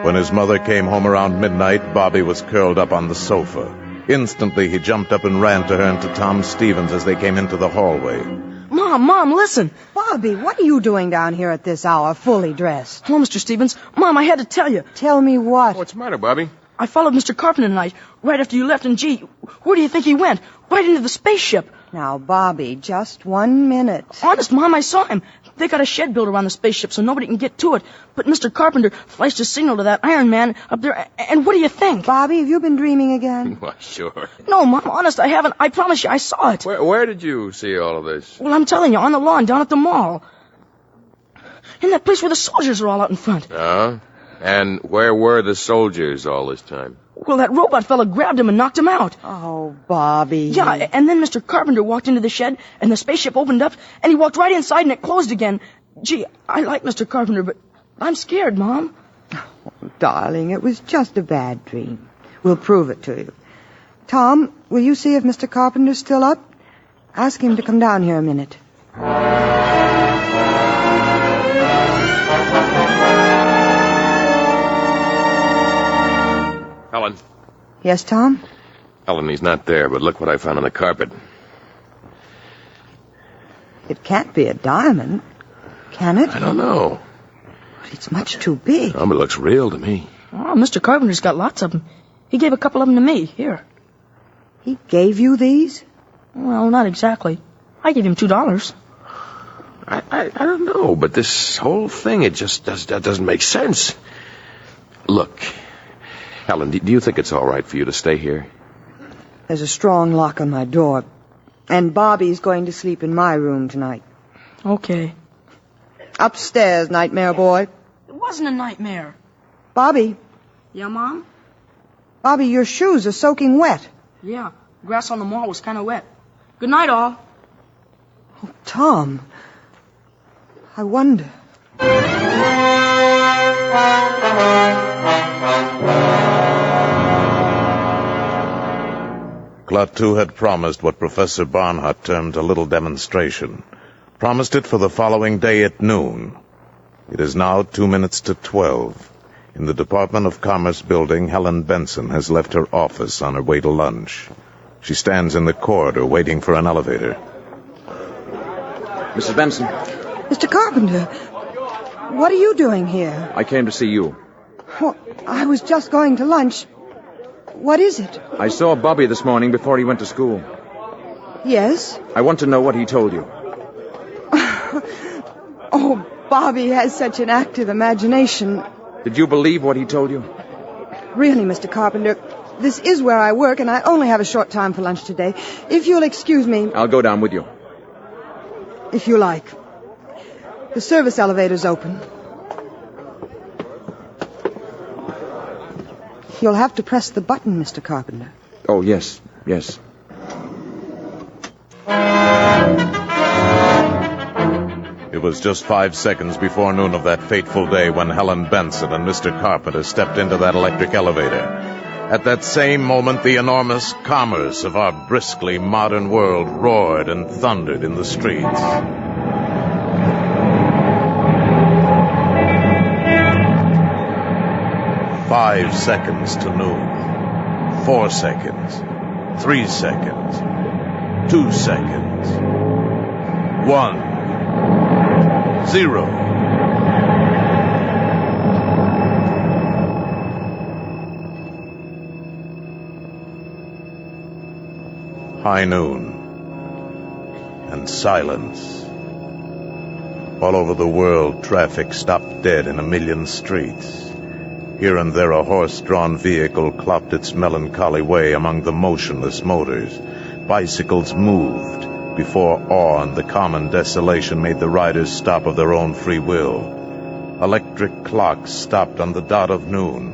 Speaker 5: When his mother came home around midnight, Bobby was curled up on the sofa. Instantly, he jumped up and ran to her and to Tom Stevens as they came into the hallway.
Speaker 16: Mom, listen.
Speaker 15: Bobby, what are you doing down here at this hour, fully dressed?
Speaker 16: Hello, Mr. Stevens. Mom, I had to tell you.
Speaker 15: Tell me what?
Speaker 17: What's the matter, Bobby?
Speaker 16: I followed Mr. Carpenter tonight, right after you left, and gee, where do you think he went? Right into the spaceship.
Speaker 15: Now, Bobby, just 1 minute.
Speaker 16: Honest, Mom, I saw him. They got a shed built around the spaceship so nobody can get to it. But Mr. Carpenter flashed a signal to that Iron Man up there, and what do you think?
Speaker 15: Bobby, have you been dreaming again?
Speaker 17: Why, sure.
Speaker 16: No, Mom, honest, I haven't. I promise you, I saw it.
Speaker 17: Where did you see all of this?
Speaker 16: Well, I'm telling you, on the lawn down at the mall. In that place where the soldiers are all out in front.
Speaker 17: And where were the soldiers all this time?
Speaker 16: Well, that robot fella grabbed him and knocked him out.
Speaker 15: Oh, Bobby.
Speaker 16: Yeah, and then Mr. Carpenter walked into the shed, and the spaceship opened up, and he walked right inside, and it closed again. Gee, I like Mr. Carpenter, but I'm scared, Mom.
Speaker 15: Oh, darling, it was just a bad dream. We'll prove it to you. Tom, will you see if Mr. Carpenter's still up? Ask him to come down here a minute.
Speaker 17: Helen.
Speaker 15: Yes, Tom?
Speaker 17: Helen, he's not there, but look what I found on the carpet.
Speaker 15: It can't be a diamond, can it?
Speaker 17: I don't know.
Speaker 15: But it's much too big.
Speaker 17: Oh, but it looks real to me.
Speaker 16: Oh, Mr. Carpenter's got lots of them. He gave a couple of them to me. Here.
Speaker 15: He gave you these?
Speaker 16: Well, not exactly. I gave him $2.
Speaker 17: I don't know, but this whole thing, it just doesn't make sense. Look, Helen, do you think it's all right for you to stay here?
Speaker 15: There's a strong lock on my door. And Bobby's going to sleep in my room tonight.
Speaker 16: Okay.
Speaker 15: Upstairs, nightmare boy.
Speaker 16: It wasn't a nightmare.
Speaker 15: Bobby.
Speaker 16: Yeah, Mom?
Speaker 15: Bobby, your shoes are soaking wet.
Speaker 16: Yeah, grass on the mall was kind of wet. Good night, all.
Speaker 15: Oh, Tom. I wonder.
Speaker 5: Klaatu had promised what Professor Barnhart termed a little demonstration. Promised it for the following day at noon. It is now 2 minutes to 12. In the Department of Commerce building, Helen Benson has left her office on her way to lunch. She stands in the corridor waiting for an elevator.
Speaker 9: Mrs. Benson.
Speaker 15: Mr. Carpenter, what are you doing here?
Speaker 9: I came to see you.
Speaker 15: Well, I was just going to lunch. What is it?
Speaker 9: I saw Bobby this morning before he went to school.
Speaker 15: Yes?
Speaker 9: I want to know what he told you.
Speaker 15: Oh, Bobby has such an active imagination.
Speaker 9: Did you believe what he told you?
Speaker 15: Really, Mr. Carpenter, this is where I work, and I only have a short time for lunch today. If you'll excuse me...
Speaker 9: I'll go down with you.
Speaker 15: If you like. The service elevator's open. You'll have to press the button, Mr. Carpenter.
Speaker 9: Oh, yes, yes.
Speaker 5: It was just 5 seconds before noon of that fateful day when Helen Benson and Mr. Carpenter stepped into that electric elevator. At that same moment, the enormous commerce of our briskly modern world roared and thundered in the streets. "5 seconds to noon. 4 seconds. 3 seconds. 2 seconds. 1. 0. High noon. And silence. All over the world, traffic stopped dead in a million streets. Here and there a horse-drawn vehicle clopped its melancholy way among the motionless motors. Bicycles moved before awe and the common desolation made the riders stop of their own free will. Electric clocks stopped on the dot of noon.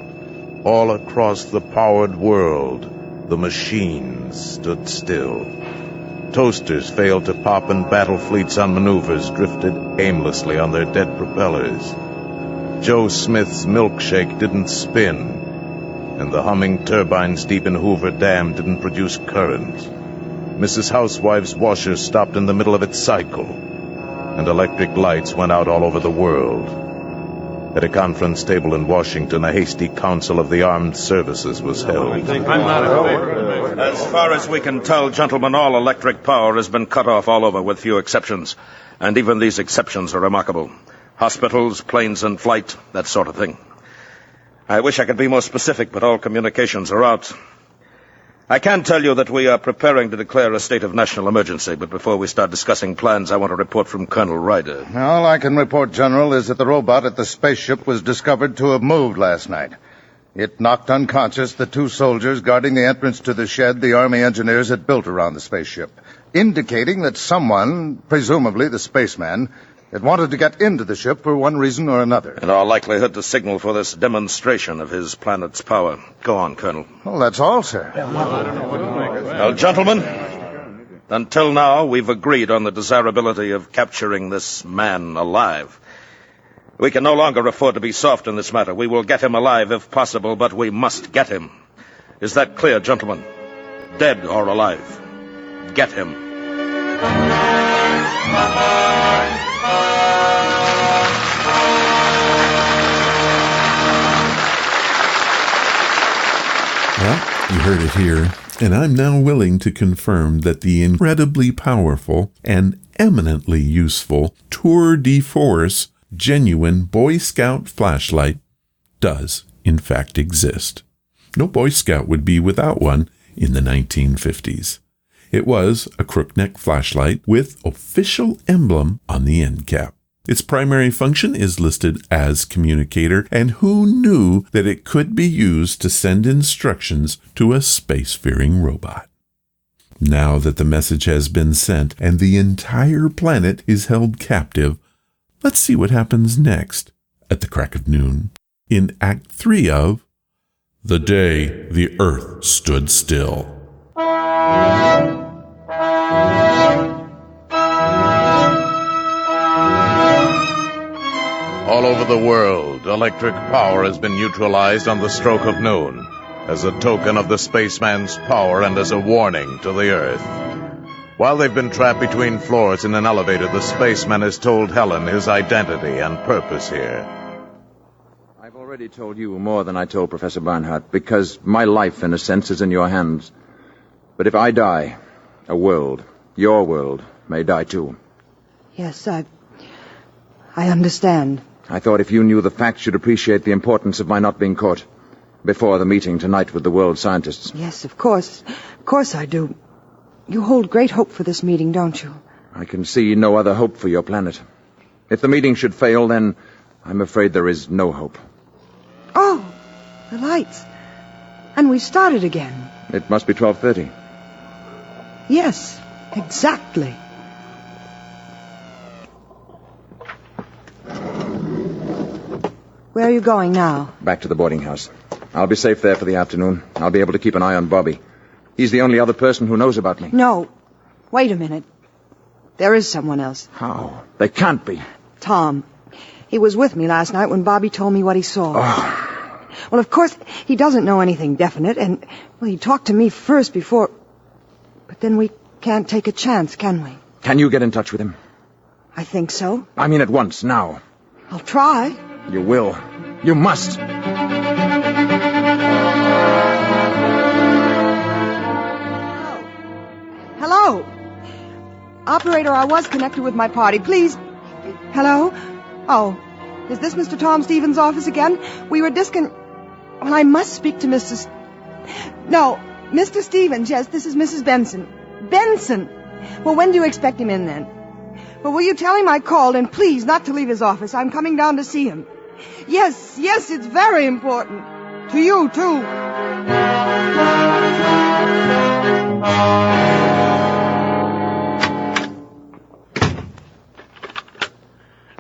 Speaker 5: All across the powered world, the machines stood still. Toasters failed to pop and battle fleets on maneuvers drifted aimlessly on their dead propellers. Joe Smith's milkshake didn't spin, and the humming turbines deep in Hoover Dam didn't produce current. Mrs. Housewife's washer stopped in the middle of its cycle, and electric lights went out all over the world. At a conference table in Washington, a hasty council of the armed services was held.
Speaker 20: As far as we can tell, gentlemen, all electric power has been cut off all over with few exceptions, and even these exceptions are remarkable. Hospitals, planes in flight, that sort of thing. I wish I could be more specific, but all communications are out. I can tell you that we are preparing to declare a state of national emergency, but before we start discussing plans, I want a report from Colonel Ryder.
Speaker 13: All I can report, General, is that the robot at the spaceship was discovered to have moved last night. It knocked unconscious the 2 soldiers guarding the entrance to the shed the Army engineers had built around the spaceship, indicating that someone, presumably the spaceman, had wanted to get into the ship for one reason or another.
Speaker 20: In all likelihood to signal for this demonstration of his planet's power. Go on, Colonel.
Speaker 13: Well, that's all, sir.
Speaker 20: Well, gentlemen, until now we've agreed on the desirability of capturing this man alive. We can no longer afford to be soft in this matter. We will get him alive if possible, but we must get him. Is that clear, gentlemen? Dead or alive. Get him.
Speaker 2: Well, you heard it here, and I'm now willing to confirm that the incredibly powerful and eminently useful tour de force genuine Boy Scout flashlight does, in fact, exist. No Boy Scout would be without one in the 1950s. It was a crookneck flashlight with official emblem on the end cap. Its primary function is listed as communicator, and who knew that it could be used to send instructions to a spacefaring robot? Now that the message has been sent and the entire planet is held captive, let's see what happens next at the crack of noon in Act 3 of The Day the Earth Stood Still.
Speaker 5: All over the world, electric power has been neutralized on the stroke of noon, as a token of the spaceman's power and as a warning to the Earth. While they've been trapped between floors in an elevator, the spaceman has told Helen his identity and purpose here.
Speaker 9: I've already told you more than I told Professor Barnhart, because my life, in a sense, is in your hands. But if I die, a world, your world, may die too.
Speaker 15: Yes, I understand.
Speaker 9: I thought if you knew the facts, you'd appreciate the importance of my not being caught before the meeting tonight with the world scientists.
Speaker 15: Yes, of course. Of course I do. You hold great hope for this meeting, don't you?
Speaker 9: I can see no other hope for your planet. If the meeting should fail, then I'm afraid there is no hope.
Speaker 15: Oh, the lights. And we started again.
Speaker 9: It must be 12:30.
Speaker 15: Yes, exactly. Where are you going now?
Speaker 9: Back to the boarding house. I'll be safe there for the afternoon. I'll be able to keep an eye on Bobby. He's the only other person who knows about me.
Speaker 15: No. Wait a minute. There is someone else.
Speaker 9: How? They can't be.
Speaker 15: Tom. He was with me last night when Bobby told me what he saw.
Speaker 9: Oh.
Speaker 15: Well, of course, he doesn't know anything definite, and, well, he talked to me first before... But then we can't take a chance, can we?
Speaker 9: Can you get in touch with him?
Speaker 15: I think so.
Speaker 9: I mean at once, now.
Speaker 15: I'll try.
Speaker 9: You will. You must.
Speaker 15: Hello. Operator, I was connected with my party. Please. Hello? Oh, is this Mr. Tom Stevens' office again? We were Well, I must speak to Mr. No, Mr. Stevens. Yes, this is Mrs. Benson. Benson! Well, when do you expect him in, then? Well, will you tell him I called, and please not to leave his office. I'm coming down to see him. Yes, it's very important. To you, too.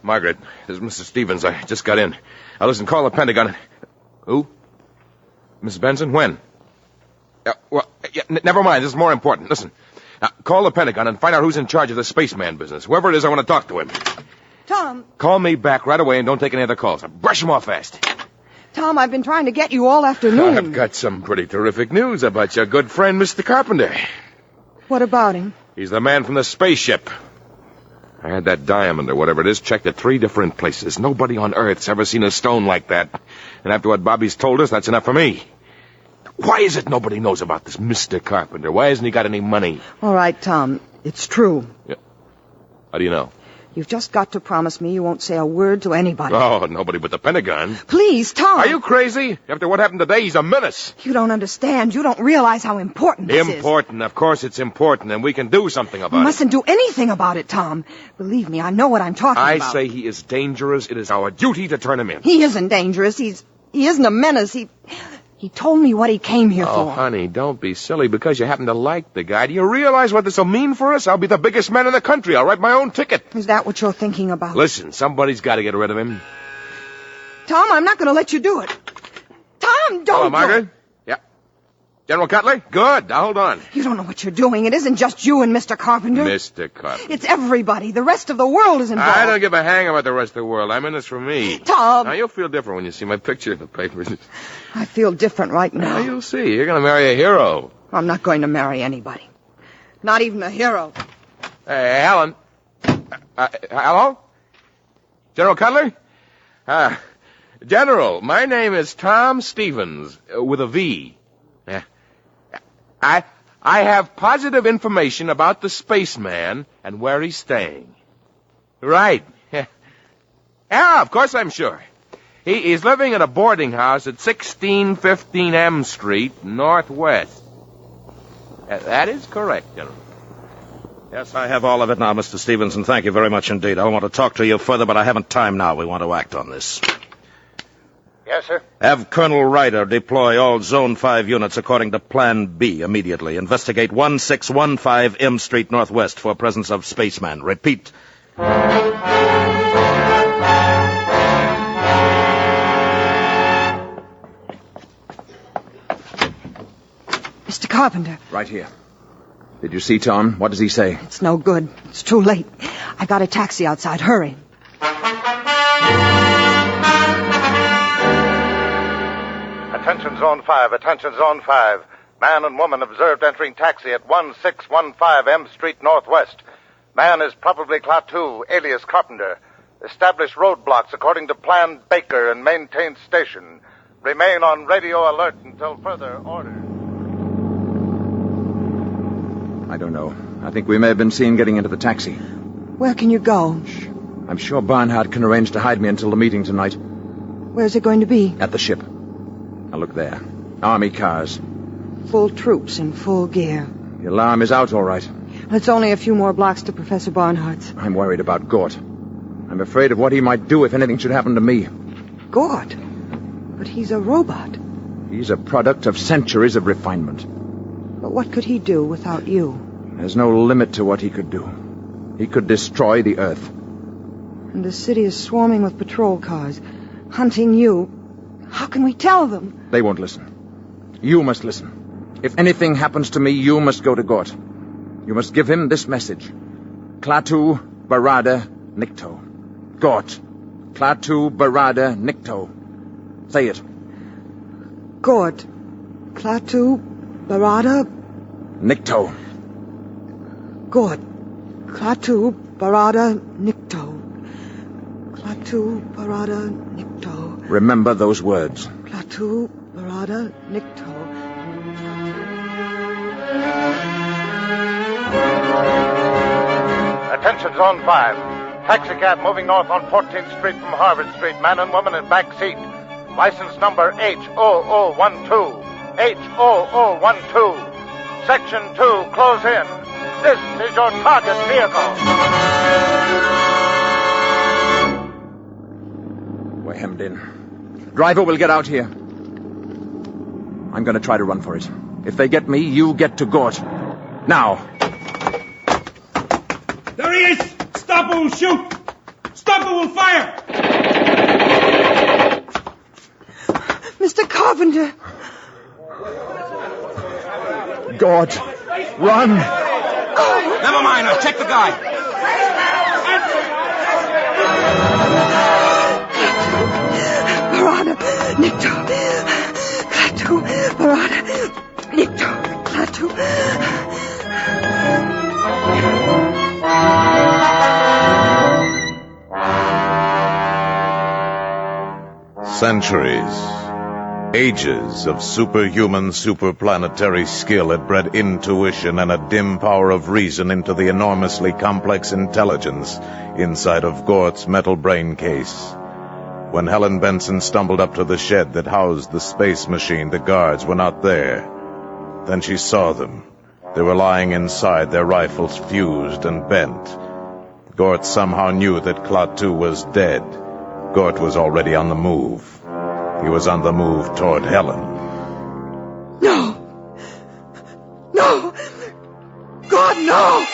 Speaker 17: Margaret, this is Mr. Stevens. I just got in. Now, listen, call the Pentagon. Who? Mrs. Benson? When? Never mind. This is more important. Listen. Now, call the Pentagon and find out who's in charge of the spaceman business. Whoever it is, I want to talk to him.
Speaker 15: Tom.
Speaker 17: Call me back right away and don't take any other calls. Now, brush them off fast.
Speaker 15: Tom, I've been trying to get you all afternoon.
Speaker 17: I've got some pretty terrific news about your good friend, Mr. Carpenter.
Speaker 15: What about him?
Speaker 17: He's the man from the spaceship. I had that diamond or whatever it is checked at 3 different places. Nobody on Earth's ever seen a stone like that. And after what Bobby's told us, that's enough for me. Why is it nobody knows about this Mr. Carpenter? Why hasn't he got any money?
Speaker 15: All right, Tom. It's true.
Speaker 17: Yeah. How do you know?
Speaker 15: You've just got to promise me you won't say a word to anybody.
Speaker 17: Oh, nobody but the Pentagon.
Speaker 15: Please, Tom.
Speaker 17: Are you crazy? After what happened today, he's a menace.
Speaker 15: You don't understand. You don't realize how important this is.
Speaker 17: Important. Of course it's important, and we can do something about it.
Speaker 15: You mustn't do anything about it, Tom. Believe me, I know what I'm talking about.
Speaker 17: I say he is dangerous. It is our duty to turn him in.
Speaker 15: He isn't dangerous. He isn't a menace. He told me what he came here for.
Speaker 17: Oh, honey, don't be silly because you happen to like the guy. Do you realize what this will mean for us? I'll be the biggest man in the country. I'll write my own ticket.
Speaker 15: Is that what you're thinking about?
Speaker 17: Listen, somebody's got to get rid of him.
Speaker 15: Tom, I'm not going to let you do it. Tom, don't.
Speaker 17: Hello, Margaret. Yeah. General Cutler? Good. Now, hold on.
Speaker 15: You don't know what you're doing. It isn't just you and Mr. Carpenter.
Speaker 17: Mr. Carpenter.
Speaker 15: It's everybody. The rest of the world is involved.
Speaker 17: I don't give a hang about the rest of the world. I'm in this for me.
Speaker 15: Tom.
Speaker 17: Now, you'll feel different when you see my picture in the papers.
Speaker 15: I feel different right now.
Speaker 17: Now, you'll see. You're going to marry a hero.
Speaker 15: I'm not going to marry anybody. Not even a hero.
Speaker 17: Hey, Helen. Hello? General Cutler? General, my name is Tom Stevens, with a V. I have positive information about the spaceman and where he's staying. Right. Yeah, of course I'm sure. He's living in a boarding house at 1615 M Street, Northwest. That is correct, General.
Speaker 20: Yes, I have all of it now, Mr. Stevens, and thank you very much indeed. I want to talk to you further, but I haven't time now. We want to act on this.
Speaker 13: Yes, sir?
Speaker 20: Have Colonel Ryder deploy all Zone 5 units according to Plan B immediately. Investigate 1615 M Street Northwest for presence of spaceman. Repeat.
Speaker 15: Mr. Carpenter.
Speaker 9: Right here. Did you see Tom? What does he say?
Speaker 15: It's no good. It's too late. I got a taxi outside. Hurry.
Speaker 13: Attention Zone 5. Attention Zone 5. Man and woman observed entering taxi at 1615 M Street Northwest. Man is probably Klaatu, alias Carpenter. Establish roadblocks according to plan Baker and maintain station. Remain on radio alert until further orders.
Speaker 9: I don't know. I think we may have been seen getting into the taxi.
Speaker 15: Where can you go?
Speaker 9: I'm sure Barnhart can arrange to hide me until the meeting tonight.
Speaker 15: Where's it going to be?
Speaker 9: At the ship. Now look there. Army cars.
Speaker 15: Full troops in full gear.
Speaker 9: The alarm is out all right.
Speaker 15: It's only a few more blocks to Professor Barnhart's.
Speaker 9: I'm worried about Gort. I'm afraid of what he might do if anything should happen to me.
Speaker 15: Gort? But he's a robot.
Speaker 9: He's a product of centuries of refinement.
Speaker 15: But what could he do without you?
Speaker 9: There's no limit to what he could do. He could destroy the Earth.
Speaker 15: And the city is swarming with patrol cars, hunting you. How can we tell them?
Speaker 9: They won't listen. You must listen. If anything happens to me, you must go to Gort. You must give him this message. Klaatu, Barada, Nikto. Gort. Klaatu, Barada, Nikto. Say it.
Speaker 15: Gort. Klaatu, Barada...
Speaker 9: Nikto.
Speaker 15: Gort. Klaatu, Barada, Nikto. Klaatu, Barada, Nikto.
Speaker 9: Remember those words.
Speaker 15: Klaatu, Barada, Nikto.
Speaker 13: Attention, Zone 5. Taxicab moving north on 14th Street from Harvard Street. Man and woman in back seat. License number H0012. H0012. Section 2, close in. This is your target vehicle.
Speaker 9: We're hemmed in. Driver will get out here. I'm going to try to run for it. If they get me, you get to Gort. Now.
Speaker 11: There he is! Stop or we'll shoot! Stop or we'll fire!
Speaker 15: Mr. Carpenter!
Speaker 9: Gort, run!
Speaker 11: Never mind, I'll check the guy.
Speaker 15: Barada, Nikto. Klaatu, Barada, Nikto. Klaatu.
Speaker 5: Centuries, ages of superhuman, superplanetary skill had bred intuition and a dim power of reason into the enormously complex intelligence inside of Gort's metal brain case. When Helen Benson stumbled up to the shed that housed the space machine, the guards were not there. Then she saw them. They were lying inside, their rifles fused and bent. Gort somehow knew that Klaatu was dead. Gort was already on the move. He was on the move toward Helen.
Speaker 15: No! No! God, no!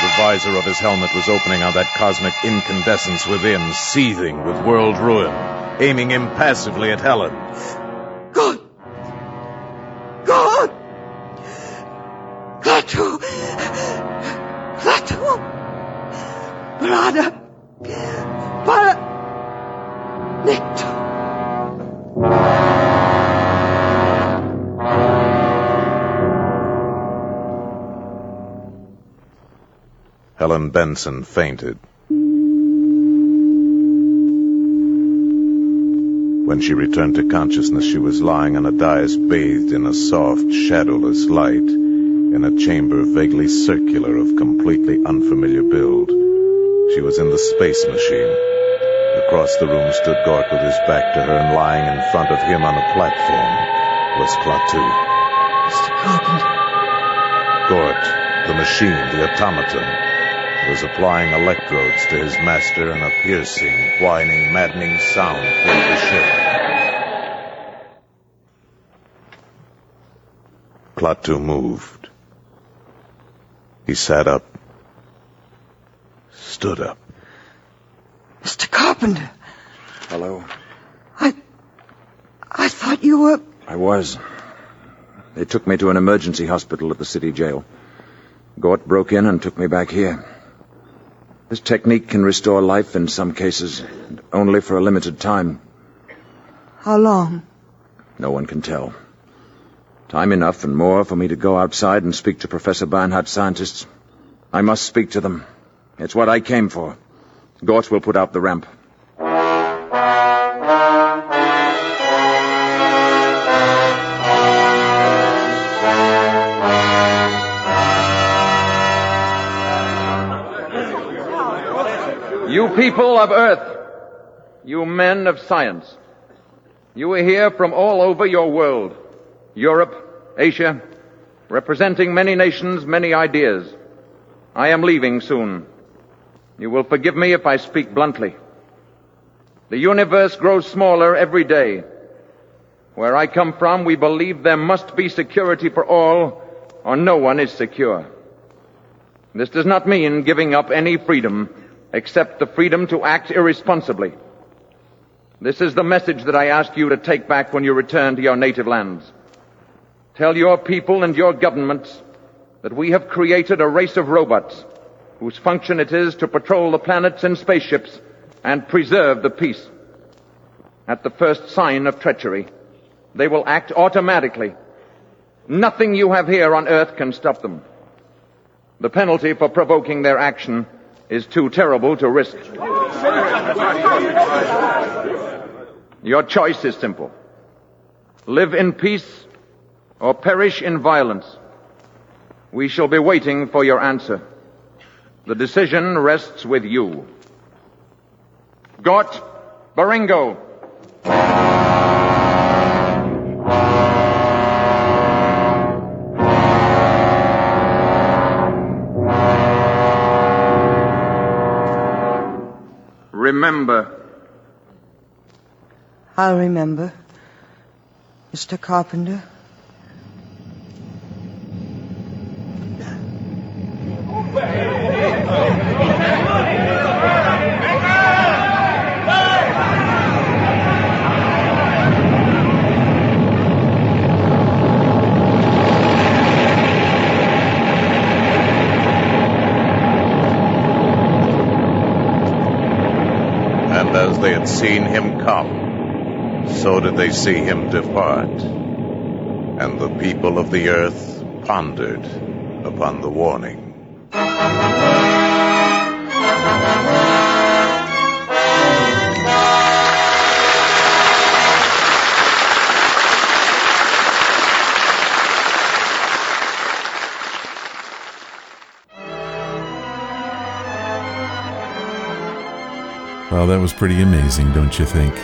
Speaker 5: The visor of his helmet was opening on that cosmic incandescence within, seething with world ruin, aiming impassively at Helen.
Speaker 15: God! God! Klaatu! Klaatu! Barada! Barada! Nikto!
Speaker 5: Helen Benson fainted. When she returned to consciousness, she was lying on a dais bathed in a soft, shadowless light, in a chamber vaguely circular of completely unfamiliar build. She was in the space machine. Across the room stood Gort with his back to her, and lying in front of him on a platform was Klaatu.
Speaker 15: Mr. Carpenter.
Speaker 5: Gort, the machine, the automaton, was applying electrodes to his master, and a piercing, whining, maddening sound filled the ship. Klaatu moved. He sat up. Stood up.
Speaker 15: Mr. Carpenter.
Speaker 9: Hello.
Speaker 15: I thought you were...
Speaker 9: I was. They took me to an emergency hospital at the city jail. Gort broke in and took me back here. This technique can restore life in some cases, and only for a limited time.
Speaker 15: How long?
Speaker 9: No one can tell. Time enough and more for me to go outside and speak to Professor Barnhart's scientists. I must speak to them. It's what I came for. Gort will put out the ramp. You people of Earth, you men of science, you are here from all over your world, Europe, Asia, representing many nations, many ideas. I am leaving soon. You will forgive me if I speak bluntly. The universe grows smaller every day. Where I come from, we believe there must be security for all, or no one is secure. This does not mean giving up any freedom, except the freedom to act irresponsibly. This is the message that I ask you to take back when you return to your native lands. Tell your people and your governments that we have created a race of robots whose function it is to patrol the planets in spaceships and preserve the peace. At the first sign of treachery, they will act automatically. Nothing you have here on Earth can stop them. The penalty for provoking their action is too terrible to risk. Your choice is simple. Live in peace or perish in violence. We shall be waiting for your answer. The decision rests with you. Gort, Baringo. Remember.
Speaker 15: I'll remember, Mr. Carpenter.
Speaker 5: And as they had seen him come, so did they see him depart. And the people of the earth pondered upon the warning.
Speaker 2: Well, that was pretty amazing, don't you think?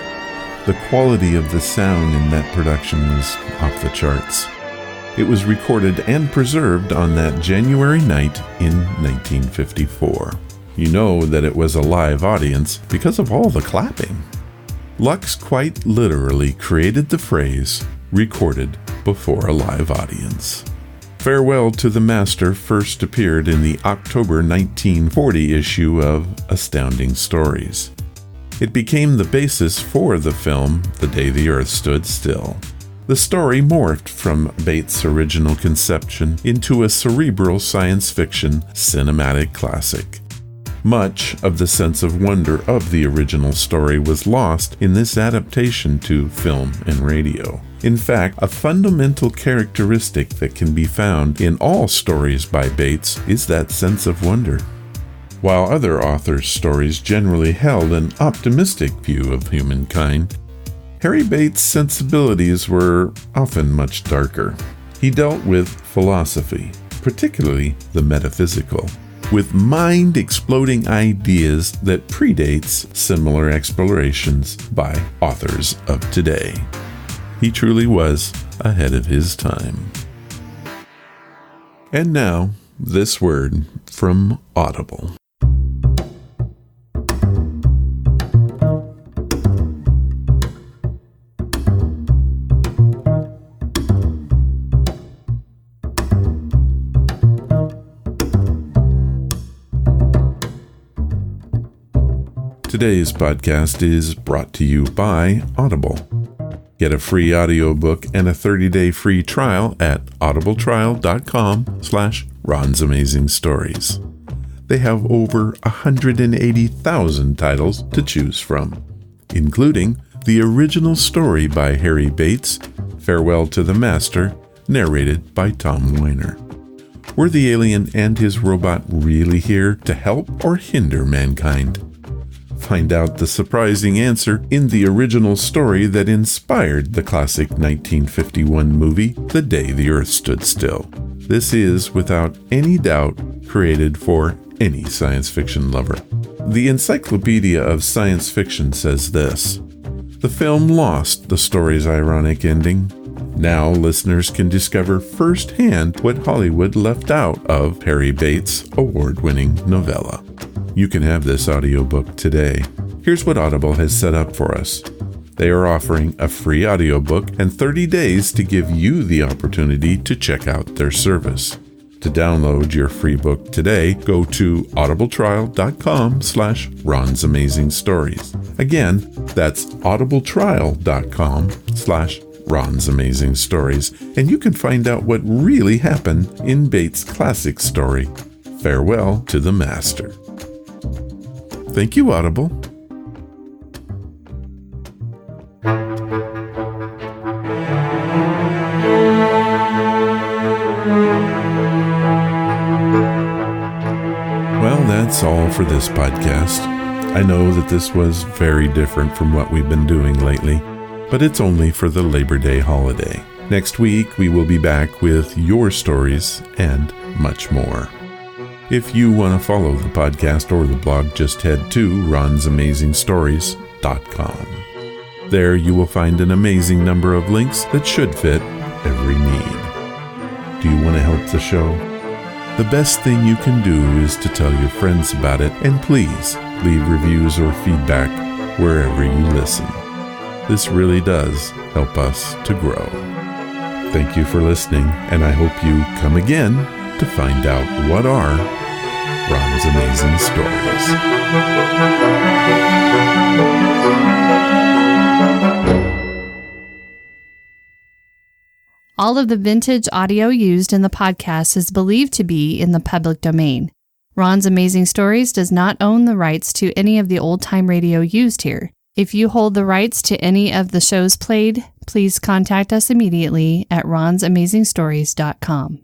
Speaker 2: The quality of the sound in that production was off the charts. It was recorded and preserved on that January night in 1954. You know that it was a live audience because of all the clapping. Lux quite literally created the phrase, recorded before a live audience. Farewell to the Master first appeared in the October 1940 issue of Astounding Stories. It became the basis for the film The Day the Earth Stood Still. The story morphed from Bates' original conception into a cerebral science fiction cinematic classic. Much of the sense of wonder of the original story was lost in this adaptation to film and radio. In fact, a fundamental characteristic that can be found in all stories by Bates is that sense of wonder. While other authors' stories generally held an optimistic view of humankind, Harry Bates' sensibilities were often much darker. He dealt with philosophy, particularly the metaphysical, with mind-exploding ideas that predates similar explorations by authors of today. He truly was ahead of his time. And now, this word from Audible. Today's podcast is brought to you by Audible. Get a free audiobook and a 30-day free trial at audibletrial.com/Ron's Amazing Stories. They have over 180,000 titles to choose from, including the original story by Harry Bates, Farewell to the Master, narrated by Tom Weiner. Were the alien and his robot really here to help or hinder mankind? Find out the surprising answer in the original story that inspired the classic 1951 movie, The Day the Earth Stood Still. This is, without any doubt, created for any science fiction lover. The Encyclopedia of Science Fiction says this: the film lost the story's ironic ending. Now listeners can discover firsthand what Hollywood left out of Harry Bates' award-winning novella. You can have this audiobook today. Here's what Audible has set up for us. They are offering a free audiobook and 30 days to give you the opportunity to check out their service. To download your free book today, go to audibletrial.com/Ron's Amazing Stories. Again, that's audibletrial.com/Ron's Amazing Stories, and you can find out what really happened in Bates' classic story, Farewell to the Master. Thank you, Audible. Well, that's all for this podcast. I know that this was very different from what we've been doing lately, but it's only for the Labor Day holiday. Next week, we will be back with your stories and much more. If you want to follow the podcast or the blog, just head to ronsamazingstories.com. There you will find an amazing number of links that should fit every need. Do you want to help the show? The best thing you can do is to tell your friends about it, and please leave reviews or feedback wherever you listen. This really does help us to grow. Thank you for listening, and I hope you come again to find out what are Ron's Amazing Stories.
Speaker 21: All of the vintage audio used in the podcast is believed to be in the public domain. Ron's Amazing Stories does not own the rights to any of the old-time radio used here. If you hold the rights to any of the shows played, please contact us immediately at ronsamazingstories.com.